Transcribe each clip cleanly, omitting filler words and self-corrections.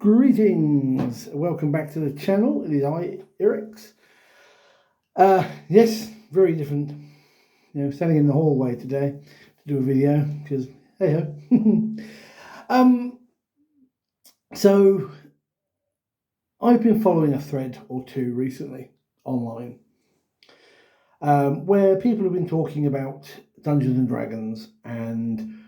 Greetings, welcome back to the channel. It is I, Eric's. Yes, very different. Standing in the hallway today to do a video because hey ho. So I've been following a thread or two recently online, where people have been talking about Dungeons and Dragons, and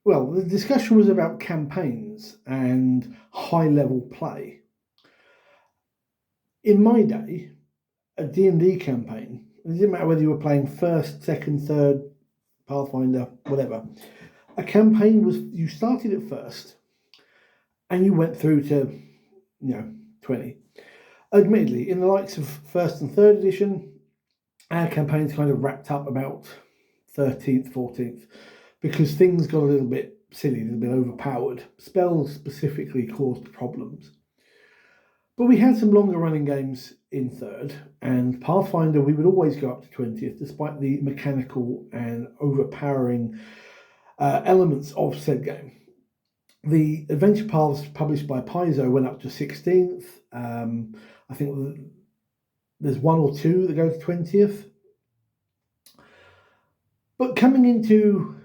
the discussion was about campaigns and high-level play. In my day, a D&D campaign, it didn't matter whether you were playing first, second, third, Pathfinder, whatever. A campaign was, you started at first and you went through to, 20. Admittedly, in the likes of first and third edition, our campaigns kind of wrapped up about 13th, 14th, because things got a little bit silly, a little bit overpowered. Spells specifically caused problems. But we had some longer running games in third, and Pathfinder we would always go up to 20th, despite the mechanical and overpowering elements of said game. The Adventure Paths published by Paizo went up to 16th. I think there's one or two that go to 20th. But coming into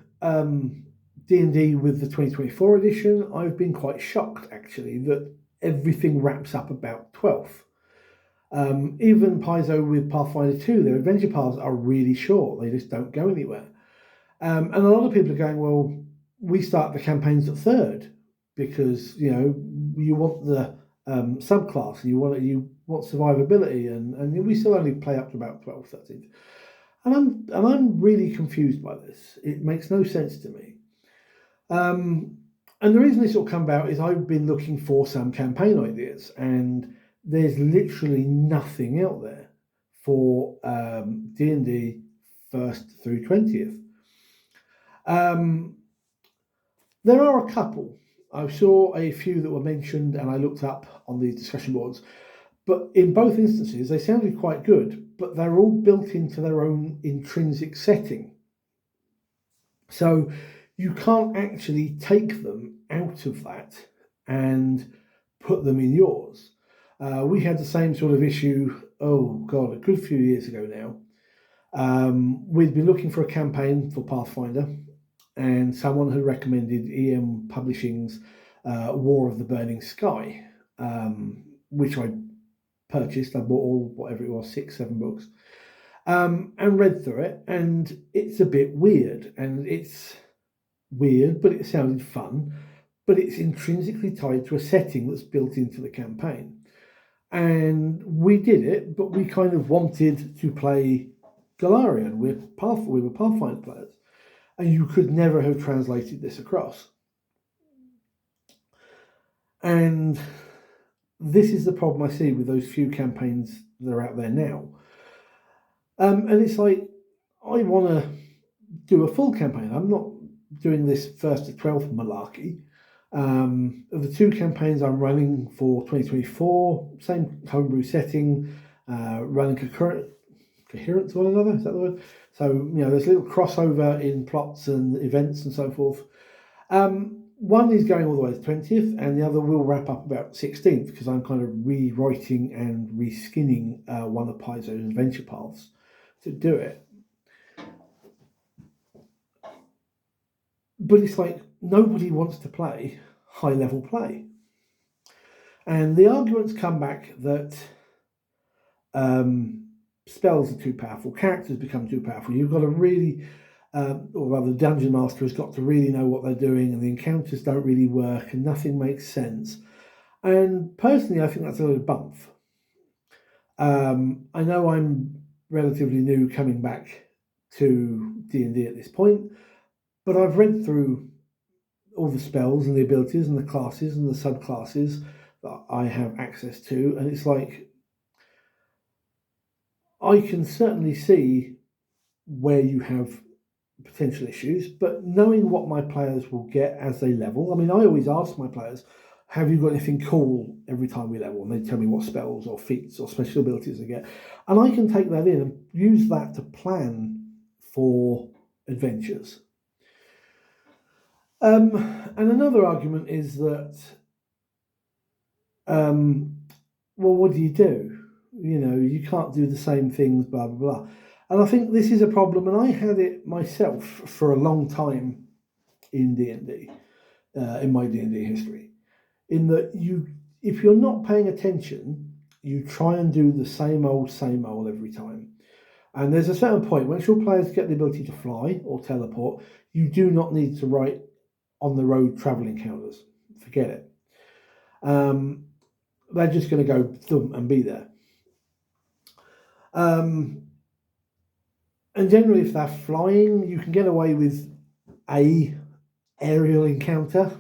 D&D with the 2024 edition, I've been quite shocked, actually, that everything wraps up about 12th. Even Paizo with Pathfinder 2, their adventure paths are really short. They just don't go anywhere. And a lot of people are going, well, we start the campaigns at third because, you want the subclass and you want survivability, and we still only play up to about 12th, 13th. And I'm really confused by this. It makes no sense to me. And the reason this will come about is I've been looking for some campaign ideas, and there's literally nothing out there for D&D 1st through 20th. There are a couple. I saw a few that were mentioned, and I looked up on these discussion boards. But in both instances, they sounded quite good, but they're all built into their own intrinsic setting. So you can't actually take them out of that and put them in yours. We had the same sort of issue, a good few years ago now. We'd been looking for a campaign for Pathfinder, and someone had recommended EM Publishing's War of the Burning Sky, which I purchased. I bought all, whatever it was, 6-7 books, and read through it, and it's a bit weird, and it's weird, but it sounded fun, but it's intrinsically tied to a setting that's built into the campaign. And we did it, but we kind of wanted to play Galarian. We were Pathfinder players, and you could never have translated this across. And this is the problem I see with those few campaigns that are out there now. And it's like, I want to do a full campaign. I'm not doing this 1st to 12th malarkey. Of the two campaigns I'm running for 2024, same homebrew setting, running coherent to one another, is that the word? So, there's a little crossover in plots and events and so forth. One is going all the way to 20th, and the other will wrap up about 16th, because I'm kind of rewriting and reskinning one of Paizo's adventure paths to do it. But it's like, nobody wants to play high-level play. And the arguments come back that spells are too powerful, characters become too powerful. You've got to really, or rather, the Dungeon Master has got to really know what they're doing, and the encounters don't really work, and nothing makes sense. And personally, I think that's a little bump. I know I'm relatively new coming back to D&D at this point, but I've read through all the spells and the abilities and the classes and the subclasses that I have access to, and it's like, I can certainly see where you have potential issues, but knowing what my players will get as they level, I always ask my players, have you got anything cool every time we level? And they tell me what spells or feats or special abilities they get. And I can take that in and use that to plan for adventures. And another argument is that well, what do? You can't do the same things, blah, blah, blah. And I think this is a problem, and I had it myself for a long time in D&D, in my D&D history, in that if you're not paying attention, you try and do the same old every time. And there's a certain point, once your players get the ability to fly or teleport, you do not need to write on the road travel encounters. Forget it. They're just going to go thump and be there. And generally, if they're flying, you can get away with a aerial encounter,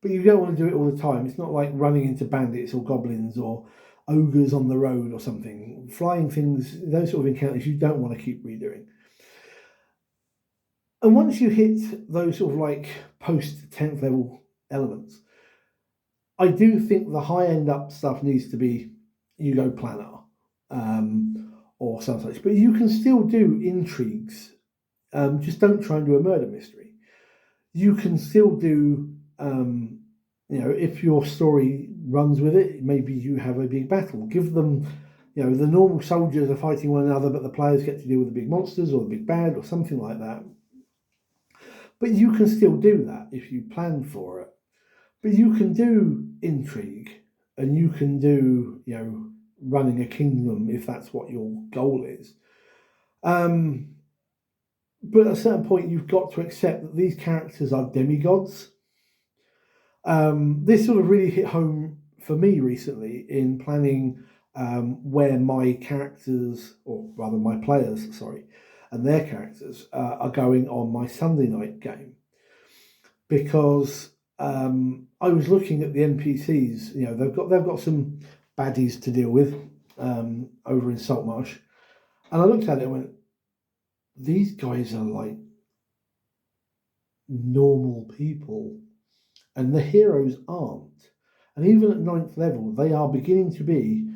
but you don't want to do it all the time. It's not like running into bandits or goblins or ogres on the road or something. Flying things, those sort of encounters, you don't want to keep redoing. And once you hit those sort of like post 10th level elements, I do think the high end up stuff needs to be you go planar or something such. But you can still do intrigues. Just don't try and do a murder mystery. You can still do, if your story runs with it, maybe you have a big battle. Give them, the normal soldiers are fighting one another, but the players get to deal with the big monsters or the big bad or something like that. But you can still do that if you plan for it. But you can do intrigue, and you can do, running a kingdom if that's what your goal is. But at a certain point, you've got to accept that these characters are demigods. This sort of really hit home for me recently in planning where my characters, or rather my players, and their characters are going on my Sunday night game. Because I was looking at the NPCs, they've got some baddies to deal with over in Saltmarsh. And I looked at it and went, these guys are like normal people, and the heroes aren't. And even at 9th level, they are beginning to be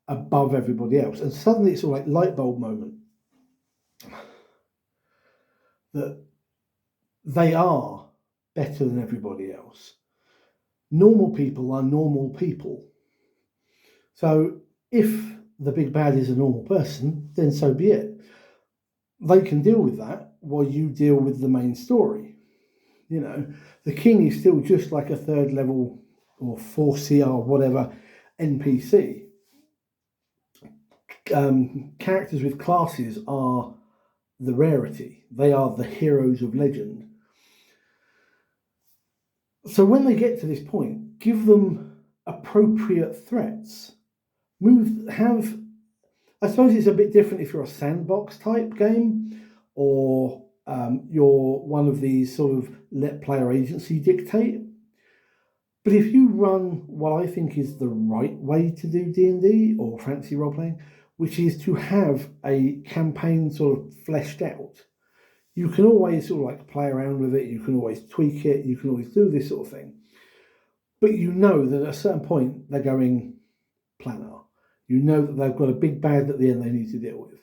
above everybody else. And suddenly it's all like light bulb moment that they are better than everybody else. Normal people are normal people. So if the big bad is a normal person, then so be it. They can deal with that while you deal with the main story. The king is still just like a 3rd level or 4CR, whatever, NPC. Characters with classes are the rarity. They are the heroes of legend. So when they get to this point, give them appropriate threats. I suppose it's a bit different if you're a sandbox type game, or you're one of these sort of let player agency dictate. But if you run what I think is the right way to do D&D or fantasy role playing, which is to have a campaign sort of fleshed out, you can always sort of like play around with it, you can always tweak it, you can always do this sort of thing. But you know that at a certain point they're going planar. You know that they've got a big bad at the end they need to deal with.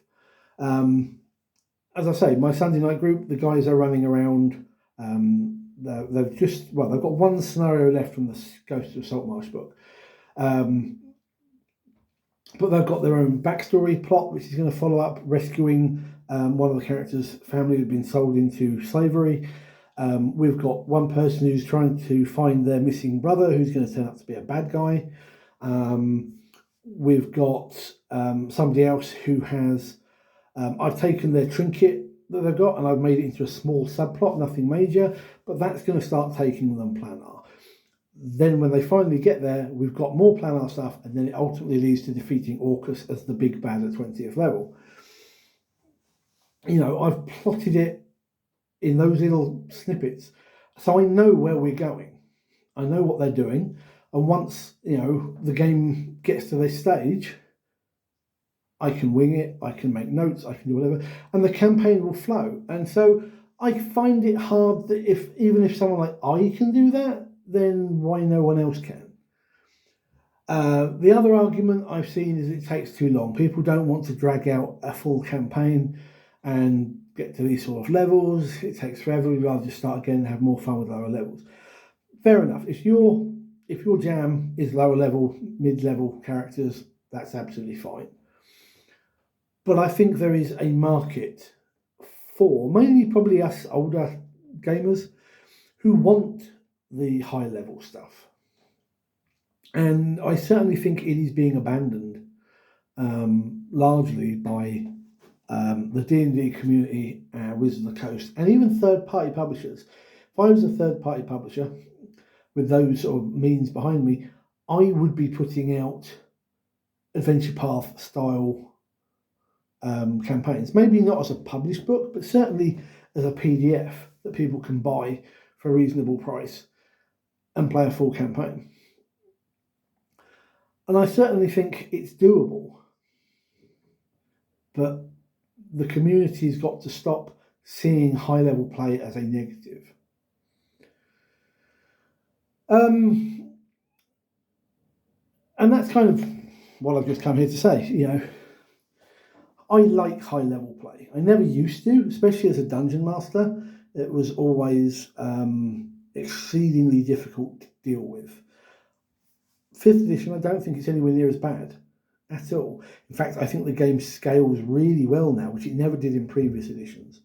As I say, my Sunday night group, the guys are running around. They've got one scenario left from the Ghost of Saltmarsh book. But they've got their own backstory plot, which is going to follow up rescuing one of the characters' family who've been sold into slavery. We've got one person who's trying to find their missing brother, who's going to turn out to be a bad guy. We've got somebody else who has... I've taken their trinket that they've got and I've made it into a small subplot, nothing major, but that's going to start taking them planar. Then when they finally get there, we've got more planar stuff, and then it ultimately leads to defeating Orcus as the big bad at 20th level. I've plotted it in those little snippets, so I know where we're going. I know what they're doing, and once, the game gets to this stage, I can wing it, I can make notes, I can do whatever, and the campaign will flow. And so I find it hard that even if someone like I can do that, then why no one else can? The other argument I've seen is it takes too long. People don't want to drag out a full campaign and get to these sort of levels. It takes forever. We'd rather just start again and have more fun with lower levels. Fair enough. If you're if your jam is lower level, mid-level characters, that's absolutely fine. But I think there is a market for mainly probably us older gamers who want the high level stuff. And I certainly think it is being abandoned largely by the D&D community, Wizards of the Coast, and even third-party publishers. If I was a third-party publisher with those sort of means behind me, I would be putting out Adventure Path style campaigns. Maybe not as a published book, but certainly as a PDF that people can buy for a reasonable price and play a full campaign. And I certainly think it's doable. But the community's got to stop seeing high-level play as a negative. And that's kind of what I've just come here to say. You know, I like high-level play. I never used to, especially as a dungeon master. It was always exceedingly difficult to deal with. 5th edition, I don't think it's anywhere near as bad at all. In fact, I think the game scales really well now, which it never did in previous editions.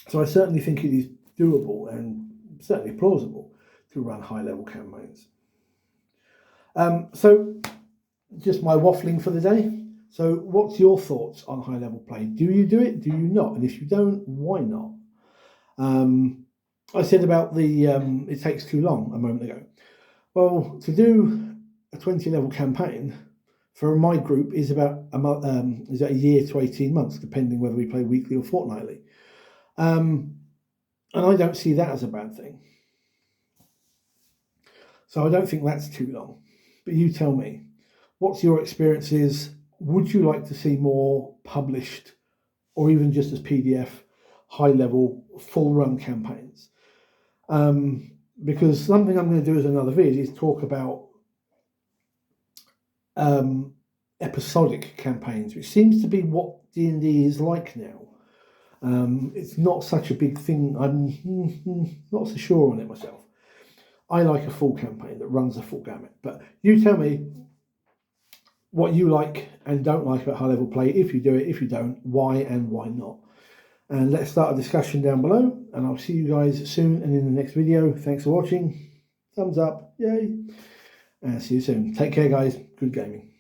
So I certainly think it is doable and certainly plausible to run high-level campaigns. So just my waffling for the day. So what's your thoughts on high-level play? Do you do it? Do you not? And if you don't, why not? I said about the it takes too long a moment ago. Well, to do a 20-level campaign for my group is about a year to 18 months, depending whether we play weekly or fortnightly. And I don't see that as a bad thing. So I don't think that's too long. But you tell me, what's your experiences? Would you like to see more published or even just as PDF, high-level, full-run campaigns? Because something I'm going to do as another vid is talk about episodic campaigns, which seems to be what D&D is like now. It's not such a big thing. I'm not so sure on it myself. I like a full campaign that runs a full gamut. But you tell me what you like and don't like about high-level play. If you do it, if you don't, why and why not? And let's start a discussion down below. And I'll see you guys soon and in the next video. Thanks for watching. Thumbs up. Yay. And see you soon. Take care, guys. Good gaming.